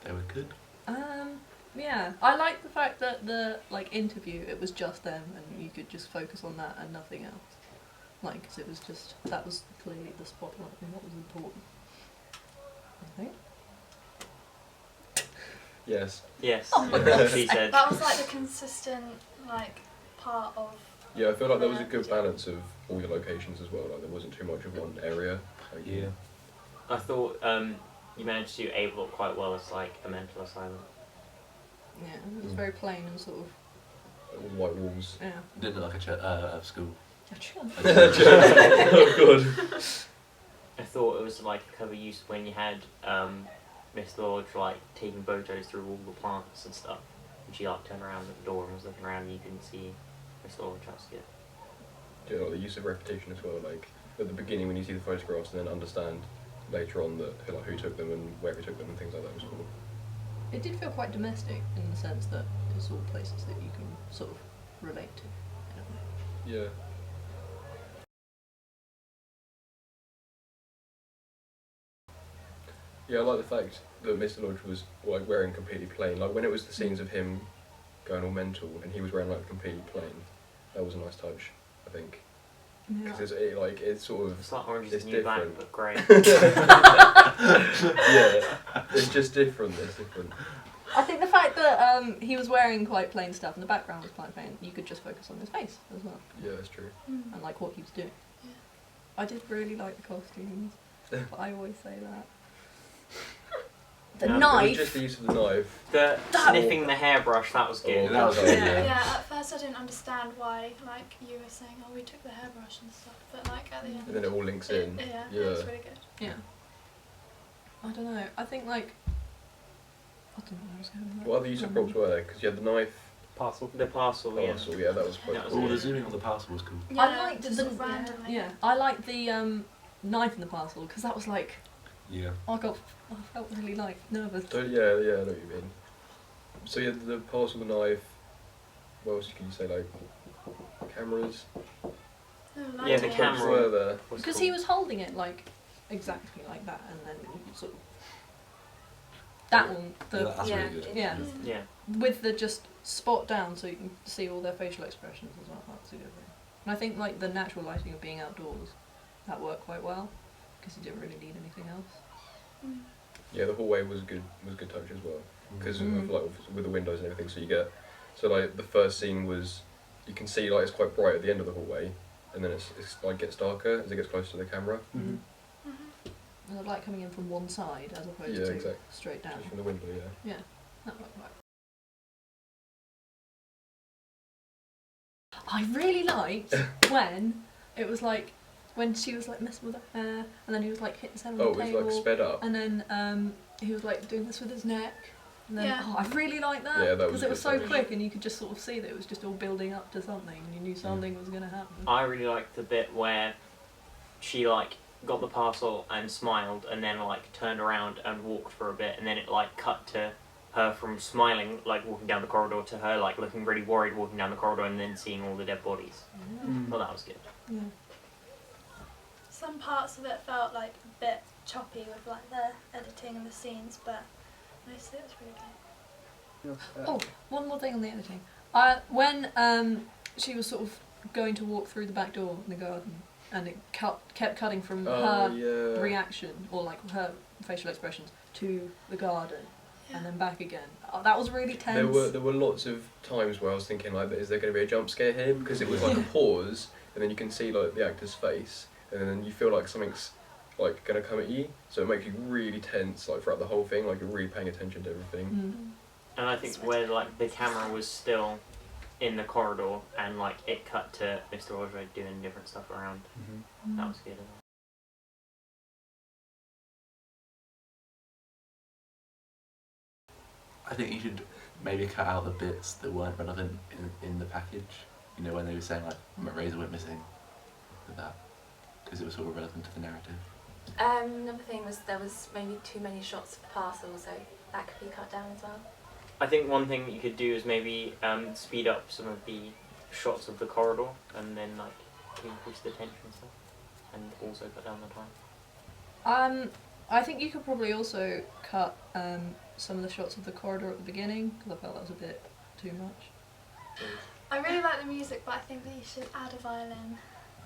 they were good. Yeah, I like the fact that the interview, it was just them and you could just focus on that and nothing else. Because it was just, that was clearly the spotlight and what was important. I think. Yes. Yes. Oh my Yeah, she said. That was the consistent part of. Yeah, I feel like there was a good balance of all your locations as well. There wasn't too much of one area. Yeah. I thought you managed to able it quite well as a mental asylum. Yeah, it was very plain and sort of. All white walls. Yeah. Didn't look like a school. A chum. Oh god. I thought it was a clever use when you had Miss Lodge taking photos through all the plants and stuff, and she turned around at the door and was looking around and you couldn't see Miss Lodge. That's good. Yeah, the use of repetition as well. At the beginning when you see the photographs and then understand later on that who took them and where he took them and things like that was cool. It did feel quite domestic in the sense that it's all places that you can sort of relate to in a way. Yeah. Yeah, I like the fact that Mr. Lodge was wearing completely plain. When it was the scenes of him going all mental and he was wearing completely plain, that was a nice touch, I think. Yeah. Because it's sort of. It's like Orange is it's the New Black, different. but grey. Yeah, it's just different. It's different. I think the fact that he was wearing quite plain stuff and the background was quite plain, you could just focus on his face as well. Yeah, that's true. And what he was doing. Yeah. I did really like the costumes, but I always say that. The No, It was knife! just the use of the knife. The sniffing the hairbrush, that was good. Oh, that was good. good, Yeah. Yeah, at first I didn't understand why, you were saying, oh, we took the hairbrush and stuff, but at the end. And then it all links in. Yeah, Yeah. it was really good. Yeah. I don't know, I think I don't know where I was going with that. What other use of props were there? Because you had the knife, Parcel. The parcel, yeah. parcel, yeah, that was quite That was cool. Oh, the zooming on the parcel was cool. Yeah, I liked just the sort of randomly. yeah, I liked the knife in the parcel because that was Yeah. I felt really nervous. So, yeah, I know what you mean. So you had the parcel, the knife. What else can you say? Cameras. No, Yeah, the lighting. camera. Props were there. Was Because cool. he was holding it exactly like that, and then sort of that one, That's yeah. really good. yeah, Yeah. with the just spot down so you can see all their facial expressions as well. That's a good thing. And I think the natural lighting of being outdoors, that worked quite well because you didn't really need anything else. Mm. Yeah, the hallway was good touch as well. Because Mm. with the windows and everything, so you get the first scene was you can see it's quite bright at the end of the hallway, and then it's gets darker as it gets closer to the camera. Mm-hmm. And the light coming in from one side as opposed Yeah, to exactly. straight down. Just from the window, yeah. Yeah, that worked right. I really liked when it was when she was messing with her hair, and then he was hitting his head on Oh, the it table, was sped up. and then he was doing this with his neck. And then, Yeah. I really liked that Yeah, that because was it was so good. quick, and you could just sort of see that it was just all building up to something, and you knew something was going to happen. I really liked the bit where she got the parcel and smiled, and then turned around and walked for a bit, and then it cut to her from smiling, walking down the corridor, to her looking really worried walking down the corridor, and then seeing all the dead bodies. Well, that was good. Yeah. Some parts of it felt a bit choppy with the editing and the scenes, but mostly it was really good. Oh, one more thing on the editing. When she was sort of going to walk through the back door in the garden, and it kept cutting from her Yeah. reaction or her facial expressions to the garden Yeah. and then back again. Oh, that was really tense. There were lots of times where I was thinking is there going to be a jump scare here? Because it was a pause, and then you can see the actor's face, and then you feel something's going to come at you. So it makes you really tense throughout the whole thing. You're really paying attention to everything. Mm. And I think where the camera was still in the corridor, and it cut to Mr. Roger doing different stuff around. Mm-hmm. That was good. I think you should maybe cut out the bits that weren't relevant in the package. You know, when they were saying Razor went missing, with that, because it was sort of relevant to the narrative. Another thing was there was maybe too many shots of the parcel, so that could be cut down as well. I think one thing you could do is maybe speed up some of the shots of the corridor, and then increase the tension and stuff, and also cut down the time. I think you could probably also cut some of the shots of the corridor at the beginning because I felt that was a bit too much. I really like the music, but I think that you should add a violin.